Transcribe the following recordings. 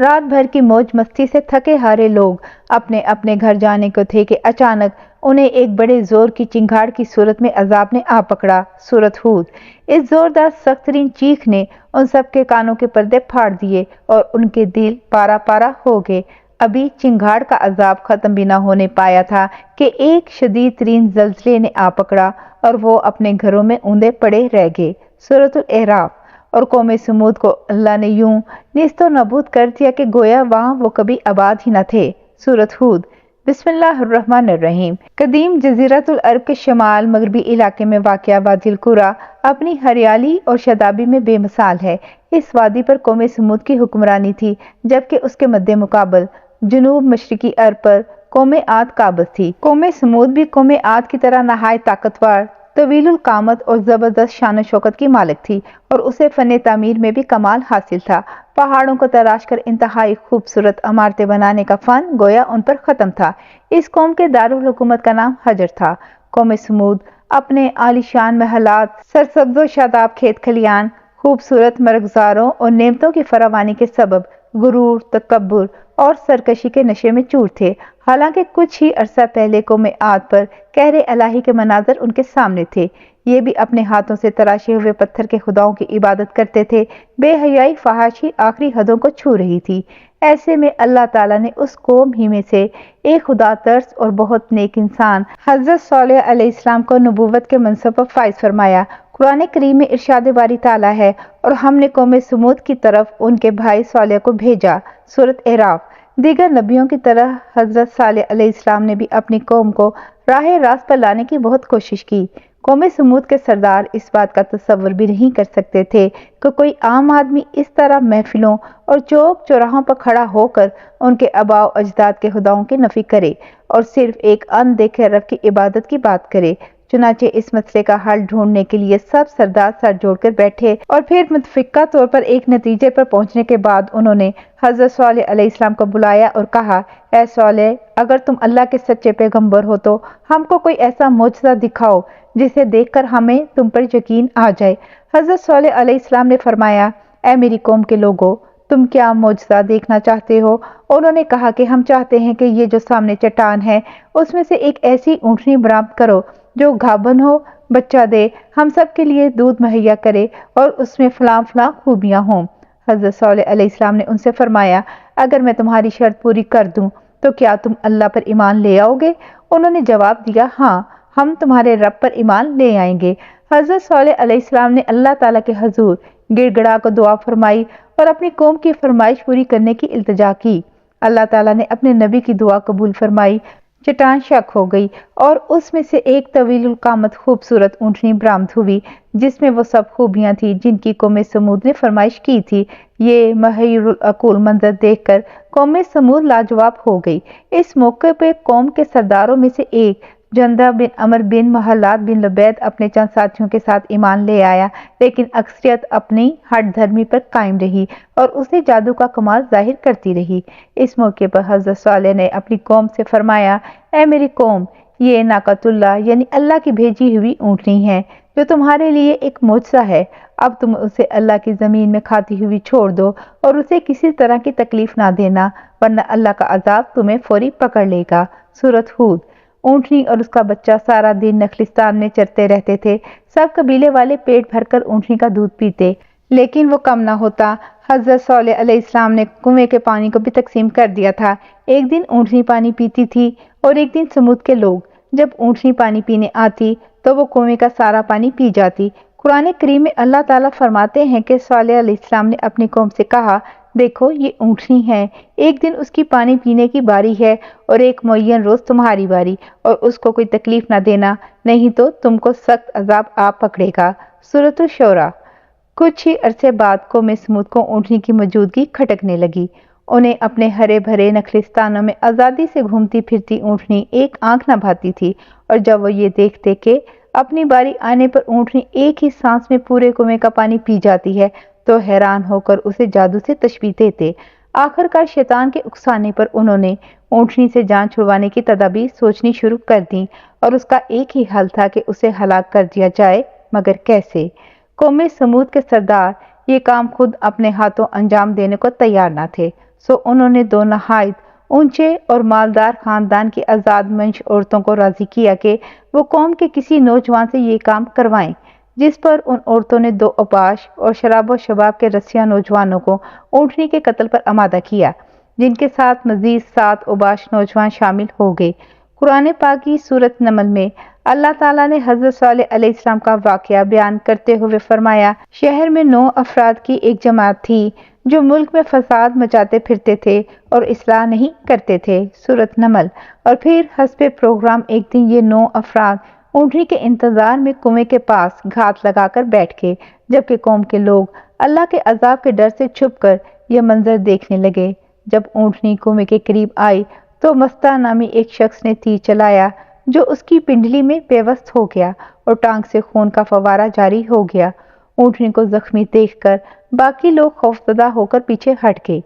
رات بھر کی موج مستی سے تھکے ہارے لوگ اپنے اپنے گھر جانے کو تھے کہ اچانک انہیں ایک بڑے زور کی چنگھاڑ کی صورت میں عذاب نے آ پکڑا۔ سورۃ ہود۔ اس زوردار سخت ترین چیخ نے ان سب کے کانوں کے پردے پھاڑ دیے اور ان کے دل پارا پارا ہو گئے۔ ابھی چنگھاڑ کا عذاب ختم بھی نہ ہونے پایا تھا کہ ایک شدید ترین زلزلے نے آ پکڑا اور وہ اپنے گھروں میں اوندے پڑے رہ گئے۔ سورۃ الاعراف۔ اور قوم سمود کو اللہ نے یوں نیست و نابود کر دیا کہ گویا وہاں وہ کبھی آباد ہی نہ تھے۔ سورۃ ہود۔ بسم اللہ الرحمن الرحیم۔ قدیم جزیرۃ العرب کے شمال مغربی علاقے میں واقع وادی القریٰ اپنی ہریالی اور شادابی میں بے مثال ہے۔ اس وادی پر قوم سمود کی حکمرانی تھی، جبکہ اس کے مد مقابل جنوب مشرقی عرب پر قوم عاد قابض تھی۔ قوم سمود بھی قوم عاد کی طرح نہایت طاقتور، طویل القامت اور زبردست شان و شوکت کی مالک تھی، اور اسے فن تعمیر میں بھی کمال حاصل تھا۔ پہاڑوں کو تراش کر انتہائی خوبصورت عمارتیں بنانے کا فن گویا ان پر ختم تھا۔ اس قوم کے دارالحکومت کا نام حجر تھا۔ قوم سمود اپنے عالیشان محلات، سرسبز و شاداب کھیت کھلیان، خوبصورت مرغزاروں اور نعمتوں کی فراوانی کے سبب غرور، تکبر اور سرکشی کے نشے میں چور تھے۔ حالانکہ کچھ ہی عرصہ پہلے قوم عاد پر قہر الہی کے مناظر ان کے سامنے تھے۔ یہ بھی اپنے ہاتھوں سے تراشے ہوئے پتھر کے خداؤں کی عبادت کرتے تھے۔ بے حیائی فحاشی آخری حدوں کو چھو رہی تھی۔ ایسے میں اللہ تعالیٰ نے اس قوم ہی میں سے ایک خدا ترس اور بہت نیک انسان حضرت صالح علیہ السلام کو نبوت کے منصب پر فائز فرمایا۔ قرآن کریم میں ارشاد باری تعالیٰ ہے، اور ہم نے قوم سمود کی طرف ان کے بھائی صالح کو بھیجا۔ سورۃ اعراف۔ دیگر نبیوں کی طرح حضرت صالح علیہ السلام نے بھی اپنی قوم کو راہ راست پر لانے کی بہت کوشش کی۔ قوم سمود کے سردار اس بات کا تصور بھی نہیں کر سکتے تھے کہ کوئی عام آدمی اس طرح محفلوں اور چوک چوراہوں پر کھڑا ہو کر ان کے آباء و اجداد کے خداؤں کی نفی کرے اور صرف ایک ان دیکھے رب کی عبادت کی بات کرے۔ چنانچہ اس مسئلے کا حل ڈھونڈنے کے لیے سب سردار سر جوڑ کر بیٹھے، اور پھر متفقہ طور پر ایک نتیجے پر پہنچنے کے بعد انہوں نے حضرت صالح علیہ السلام کو بلایا اور کہا، اے صالح، اگر تم اللہ کے سچے پیغمبر ہو تو ہم کو کوئی ایسا معجزہ دکھاؤ جسے دیکھ کر ہمیں تم پر یقین آ جائے۔ حضرت صالح علیہ السلام نے فرمایا، اے میری قوم کے لوگو، تم کیا معجزہ دیکھنا چاہتے ہو؟ انہوں نے کہا کہ ہم چاہتے ہیں کہ یہ جو سامنے چٹان ہے اس میں سے ایک ایسی اونٹنی برآمد کرو جو گھابن ہو، بچہ دے، ہم سب کے لیے دودھ مہیا کرے اور اس میں فلاں فلاں خوبیاں ہوں۔ حضرت صالح علیہ السلام نے ان سے فرمایا، اگر میں تمہاری شرط پوری کر دوں تو کیا تم اللہ پر ایمان لے آؤ گے؟ انہوں نے جواب دیا، ہاں، ہم تمہارے رب پر ایمان لے آئیں گے۔ حضرت صالح علیہ السلام نے اللہ تعالیٰ کے حضور گڑ گڑا کر دعا فرمائی اور اپنی قوم کی فرمائش پوری کرنے کی التجا کی۔ اللہ تعالیٰ نے اپنے نبی کی دعا قبول فرمائی۔ چٹان شق ہو گئی اور اس میں سے ایک طویل القامت خوبصورت اونٹنی برآمد ہوئی، جس میں وہ سب خوبیاں تھیں جن کی قوم سمود نے فرمائش کی تھی۔ یہ محیر العقول منظر دیکھ کر قوم سمود لاجواب ہو گئی۔ اس موقع پہ قوم کے سرداروں میں سے ایک جندہ بن عمر بن محلات بن لبید اپنے چند ساتھیوں کے ساتھ ایمان لے آیا، لیکن اکثریت اپنی ہٹ دھرمی پر قائم رہی اور اسے جادو کا کمال ظاہر کرتی رہی۔ اس موقع پر حضرت صالح نے اپنی قوم سے فرمایا، اے میری قوم، یہ ناقۃ اللہ یعنی اللہ کی بھیجی ہوئی اونٹنی ہے جو تمہارے لیے ایک معجزہ ہے۔ اب تم اسے اللہ کی زمین میں کھاتی ہوئی چھوڑ دو اور اسے کسی طرح کی تکلیف نہ دینا، ورنہ اللہ کا عذاب تمہیں فوری پکڑ لے گا۔ سورۃ ہود۔ اونٹنی اور اس کا بچہ سارا دن نخلستان میں چرتے رہتے تھے۔ سب قبیلے والے پیٹ بھر کر اونٹنی کا دودھ پیتے، لیکن وہ کم نہ ہوتا۔ حضرت صالح علیہ السلام نے کنویں کے پانی کو بھی تقسیم کر دیا تھا۔ ایک دن اونٹنی پانی پیتی تھی اور ایک دن سمود کے لوگ۔ جب اونٹنی پانی پینے آتی تو وہ کنویں کا سارا پانی پی جاتی۔ قرآن کریم میں اللہ تعالیٰ فرماتے ہیں کہ صالح علیہ السلام نے اپنی قوم سے کہا، دیکھو یہ اونٹنی ہے، ایک دن اس کی پانی پینے کی باری ہے اور ایک معین روز تمہاری باری، اور اس کو کوئی تکلیف نہ دینا، نہیں تو تم کو سخت عذاب آ پکڑے گا۔ سورۃ الشورى۔ کچھ ہی عرصے بعد قوم سمود کو اونٹنی کی موجودگی کھٹکنے لگی۔ انہیں اپنے ہرے بھرے نخلستانوں میں آزادی سے گھومتی پھرتی اونٹنی ایک آنکھ نہ بھاتی تھی، اور جب وہ یہ دیکھتے کہ اپنی باری آنے پر اونٹنی ایک ہی سانس میں پورے کنویں کا پانی پی جاتی ہے تو حیران ہو کر اسے جادو سے تشبیہ دیتے۔ آخر کار شیطان کے اکسانے پر انہوں نے اونٹنی سے جان چھڑوانے کی تدابیر سوچنی شروع کر دیں، اور اس کا ایک ہی حل تھا کہ اسے ہلاک کر دیا جائے، مگر کیسے؟ قوم سمود کے سردار یہ کام خود اپنے ہاتھوں انجام دینے کو تیار نہ تھے۔ سو انہوں نے دو نہایت اونچے اور مالدار خاندان کی آزاد منش عورتوں کو راضی کیا کہ وہ قوم کے کسی نوجوان سے یہ کام کروائیں، جس پر ان عورتوں نے دو اوباش اور شراب و شباب کے رسیاں نوجوانوں کو اونٹنی کے قتل پر آمادہ کیا، جن کے ساتھ مزید 7 اوباش نوجوان شامل ہو گئے۔ قرآن پاک کی سورۃ نمل میں اللہ تعالیٰ نے حضرت صالح علیہ السلام کا واقعہ بیان کرتے ہوئے فرمایا، شہر میں 9 افراد کی ایک جماعت تھی جو ملک میں فساد مچاتے پھرتے تھے اور اصلاح نہیں کرتے تھے، سورۃ نمل۔ اور پھر حسب پروگرام ایک دن یہ 9 افراد اونٹنی کے انتظار میں کنویں کے پاس گھات لگا کر بیٹھ گئے، جبکہ قوم کے لوگ اللہ کے عذاب کے ڈر سے چھپ کر یہ منظر دیکھنے لگے۔ جب اونٹنی کنویں کے قریب آئی تو مستہ نامی ایک شخص نے تیر چلایا جو اس کی پنڈلی میں پیوست ہو گیا اور ٹانگ سے خون کا فوارہ جاری ہو گیا۔ اونٹنی کو زخمی دیکھ کر باقی لوگ خوفزدہ ہو کر پیچھے ہٹ گئے۔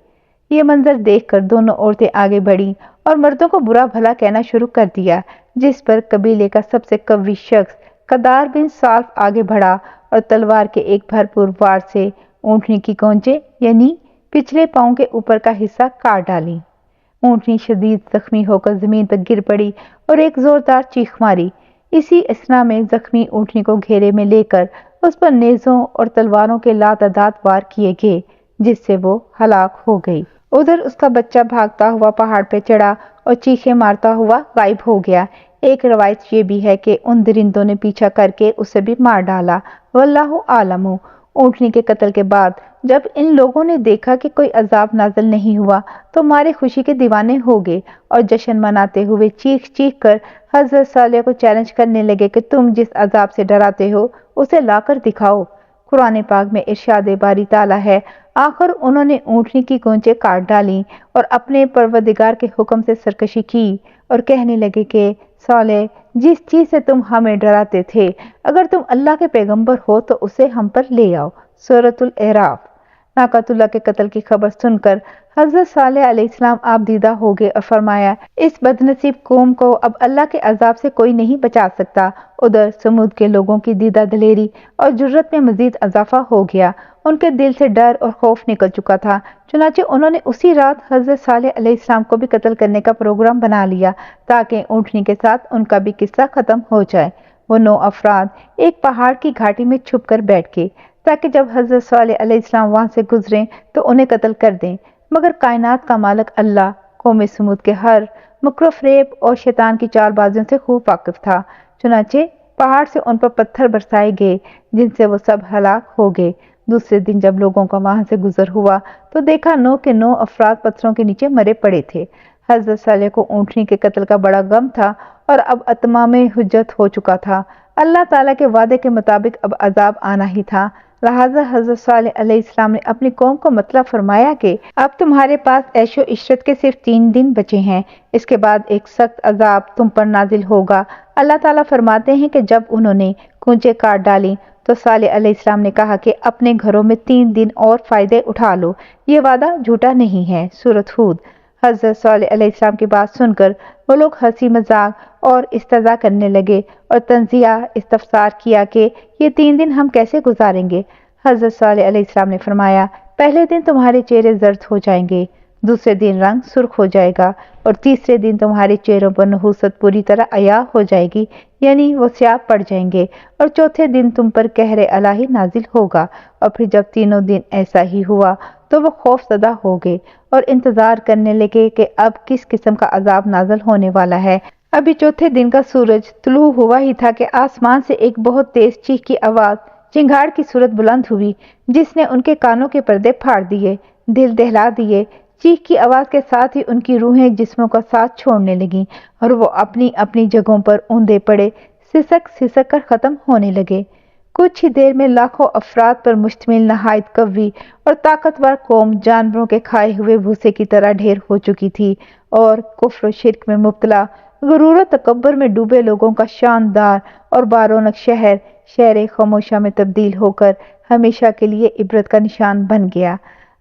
یہ منظر دیکھ کر دونوں عورتیں آگے بڑھیں اور مردوں کو برا بھلا کہنا شروع کر دیا، جس پر قبیلے کا سب سے قوی شخص قدار بن سالف آگے بڑھا اور تلوار کے ایک بھرپور وار سے اونٹنی کی گونچیں یعنی پچھلے پاؤں کے اوپر کا حصہ کاٹ ڈالی۔ اونٹنی شدید زخمی ہو کر زمین پر گر پڑی اور ایک زوردار چیخ ماری۔ اسی اثنا میں زخمی اونٹنی کو گھیرے میں لے کر اس پر نیزوں اور تلواروں کے لاتعداد وار کیے گئے، جس سے وہ ہلاک ہو گئی۔ ادھر اس کا بچہ بھاگتا ہوا پہاڑ پہ چڑھا اور چیخیں مارتا ہوا غائب ہو گیا۔ ایک روایت یہ بھی ہے کہ ان درندوں نے پیچھا کر کے اسے بھی مار ڈالا، واللہ عالم۔ اونٹنی کے قتل کے بعد جب ان لوگوں نے دیکھا کہ کوئی عذاب نازل نہیں ہوا تو مارے خوشی کے دیوانے ہو گئے اور جشن مناتے ہوئے چیخ چیخ کر حضرت صالح کو چیلنج کرنے لگے کہ تم جس عذاب سے ڈراتے ہو اسے لا کر دکھاؤ۔ قرآن پاک میں ارشاد باری تعالیٰ ہے، آخر انہوں نے اونٹنی کی گونچیں کاٹ ڈالیں اور اپنے پروردگار کے حکم سے سرکشی کی اور کہنے لگے کہ صالح، جس چیز سے تم ہمیں ڈراتے تھے، اگر تم اللہ کے پیغمبر ہو تو اسے ہم پر لے آؤ، سورۃ الاعراف۔ ناقۃ اللہ کے قتل کی خبر سن کر حضرت صالح علیہ السلام آپ دیدہ ہو گئے اور فرمایا، اس بدنصیب قوم کو اب اللہ کے عذاب سے کوئی نہیں بچا سکتا۔ ادھر سمود کے لوگوں کی دیدہ دلیری اور جرت میں مزید اضافہ ہو گیا، ان کے دل سے ڈر اور خوف نکل چکا تھا، چنانچہ انہوں نے اسی رات حضرت صالح علیہ السلام کو بھی قتل کرنے کا پروگرام بنا لیا تاکہ اونٹنی کے ساتھ ان کا بھی قصہ ختم ہو جائے۔ وہ 9 افراد ایک پہاڑ کی گھاٹی میں چھپ کر بیٹھ گئے تاکہ جب حضرت صالح علیہ السلام وہاں سے گزریں تو انہیں قتل کر دیں، مگر کائنات کا مالک اللہ قوم سمود کے ہر مکر و فریب اور شیطان کی چال بازیوں سے خوب واقف تھا، چنانچہ پہاڑ سے ان پر پتھر برسائے گئے جن سے وہ سب ہلاک ہو گئے۔ دوسرے دن جب لوگوں کا وہاں سے گزر ہوا تو دیکھا 9 کے 9 افراد پتھروں کے نیچے مرے پڑے تھے۔ حضرت صالح کو اونٹنی کے قتل کا بڑا غم تھا اور اب اتمام حجت ہو چکا تھا، اللہ تعالیٰ کے وعدے کے مطابق اب عذاب آنا ہی تھا، لہٰذا حضرت صالح علیہ السلام نے اپنی قوم کو مطلب فرمایا کہ اب تمہارے پاس عیش و عشرت کے صرف 3 دن بچے ہیں، اس کے بعد ایک سخت عذاب تم پر نازل ہوگا۔ اللہ تعالیٰ فرماتے ہیں کہ جب انہوں نے گونچیں کاٹ ڈالیں تو صالح علیہ السلام نے کہا کہ اپنے گھروں میں 3 دن اور فائدے اٹھا لو، یہ وعدہ جھوٹا نہیں ہے، سورۃ ہود۔ حضرت صالح علیہ السلام کی بات سن کر وہ لوگ ہنسی مذاق اور استہزاء کرنے لگے اور تنزیہ استفسار کیا کہ یہ 3 دن ہم کیسے گزاریں گے؟ حضرت صالح علیہ السلام نے فرمایا، پہلے دن تمہارے چہرے زرد ہو جائیں گے، دوسرے دن رنگ سرخ ہو جائے گا اور تیسرے دن تمہارے چہروں پر نحوست پوری طرح عیاں ہو جائے گی، یعنی وہ سیاہ پڑ جائیں گے، اور چوتھے دن تم پر قہر الہی نازل ہوگا۔ اور پھر جب تینوں دن ایسا ہی ہوا تو وہ خوف زدہ ہو گئے اور انتظار کرنے لگے کہ اب کس قسم کا عذاب نازل ہونے والا ہے۔ ابھی چوتھے دن کا سورج طلوع ہوا ہی تھا کہ آسمان سے ایک بہت تیز چیخ کی آواز چنگھاڑ کی صورت بلند ہوئی جس نے ان کے کانوں کے پردے پھاڑ دیے، دل دہلا دیے۔ چیخ کی آواز کے ساتھ ہی ان کی روحیں جسموں کا ساتھ چھوڑنے لگیں اور وہ اپنی اپنی جگہوں پر اوندے پڑے سسک سسک کر ختم ہونے لگے۔ کچھ ہی دیر میں لاکھوں افراد پر مشتمل نہایت قوی اور طاقتور قوم جانوروں کے کھائے ہوئے بھوسے کی طرح ڈھیر ہو چکی تھی، اور کفر و شرک میں مبتلا غرور و تکبر میں ڈوبے لوگوں کا شاندار اور بارونق شہر شہر خاموشہ میں تبدیل ہو کر ہمیشہ کے لیے عبرت کا نشان بن گیا۔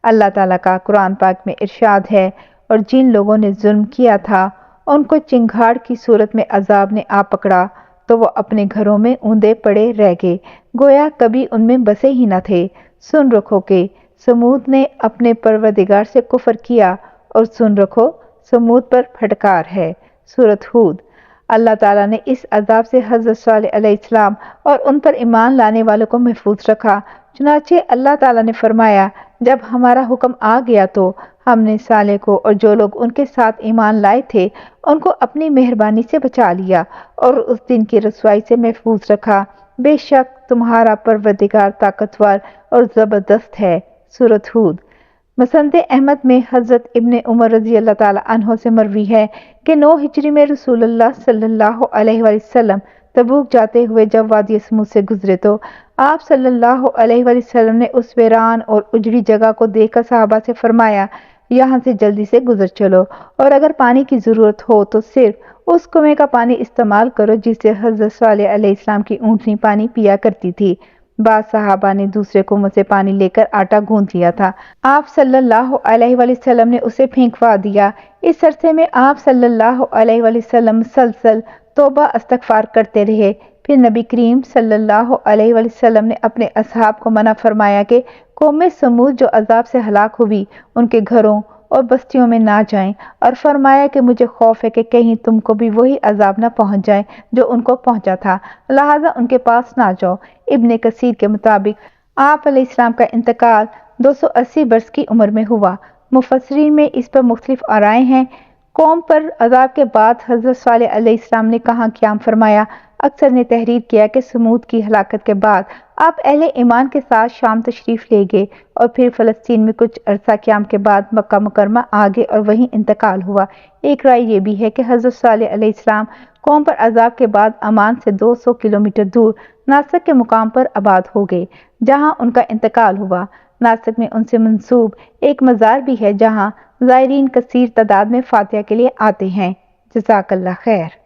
اللہ تعالیٰ کا قرآن پاک میں ارشاد ہے، اور جن لوگوں نے ظلم کیا تھا ان کو چنگھاڑ کی صورت میں عذاب نے آ پکڑا تو وہ اپنے گھروں میں اوندے پڑے رہ گئے، گویا کبھی ان میں بسے ہی نہ تھے۔ سن رکھو کہ سمود نے اپنے پروردگار سے کفر کیا، اور سن رکھو سمود پر پھٹکار ہے۔ سورۃ ہود۔ اللہ تعالیٰ نے اس عذاب سے حضرت صالح علیہ السلام اور ان پر ایمان لانے والوں کو محفوظ رکھا۔ چنانچہ اللہ تعالیٰ نے فرمایا، جب ہمارا حکم آ گیا تو ہم نے صالح کو اور جو لوگ ان کے ساتھ ایمان لائے تھے ان کو اپنی مہربانی سے بچا لیا اور اس دن کی رسوائی سے محفوظ رکھا۔ بے شک تمہارا پروردگار طاقتور اور زبردست ہے۔ سورۃ ہود۔ مسند احمد میں حضرت ابن عمر رضی اللہ تعالیٰ عنہ سے مروی ہے کہ 9 ہجری میں رسول اللہ صلی اللہ علیہ وآلہ وسلم تبوک جاتے ہوئے جب وادی سمود سے گزرے تو آپ صلی اللہ علیہ وآلہ وسلم نے اس ویران اور اجڑی جگہ کو دیکھ کر صحابہ سے فرمایا، یہاں سے جلدی سے گزر چلو، اور اگر پانی کی ضرورت ہو تو صرف اس کنویں کا پانی استعمال کرو جس سے حضرت صالح علیہ السلام کی اونٹنی پانی پیا کرتی تھی۔ بعض صحابہ نے دوسرے کنویں سے پانی لے کر آٹا گوندھ لیا تھا، آپ صلی اللہ علیہ وآلہ وسلم نے اسے پھینکوا دیا۔ اس عرصے میں آپ صلی اللہ علیہ وآلہ وسلم مسلسل توبہ استغفار کرتے رہے۔ پھر نبی کریم صلی اللہ علیہ وآلہ وسلم نے اپنے اصحاب کو منع فرمایا کہ قوم سمود جو عذاب سے ہلاک ہوئی ان کے گھروں اور بستیوں میں نہ جائیں، اور فرمایا کہ مجھے خوف ہے کہ کہیں تم کو بھی وہی عذاب نہ پہنچ جائے جو ان کو پہنچا تھا، لہٰذا ان کے پاس نہ جاؤ۔ ابن کثیر کے مطابق آپ علیہ السلام کا انتقال 280 برس کی عمر میں ہوا۔ مفسرین میں اس پر مختلف آرائیں ہیں۔ قوم پر عذاب کے بعد حضرت صالح علیہ السلام نے کہاں قیام فرمایا؟ اکثر نے تحریر کیا کہ سمود کی ہلاکت کے بعد آپ اہل ایمان کے ساتھ شام تشریف لے گئے اور پھر فلسطین میں کچھ عرصہ قیام کے بعد مکہ مکرمہ آ گئے اور وہیں انتقال ہوا۔ ایک رائے یہ بھی ہے کہ حضرت صالح علیہ السلام قوم پر عذاب کے بعد امان سے 200 کلومیٹر دور ناسک کے مقام پر آباد ہو گئے جہاں ان کا انتقال ہوا۔ ناسک میں ان سے منسوب ایک مزار بھی ہے جہاں زائرین کثیر تعداد میں فاتحہ کے لیے آتے ہیں۔ جزاک اللہ خیر۔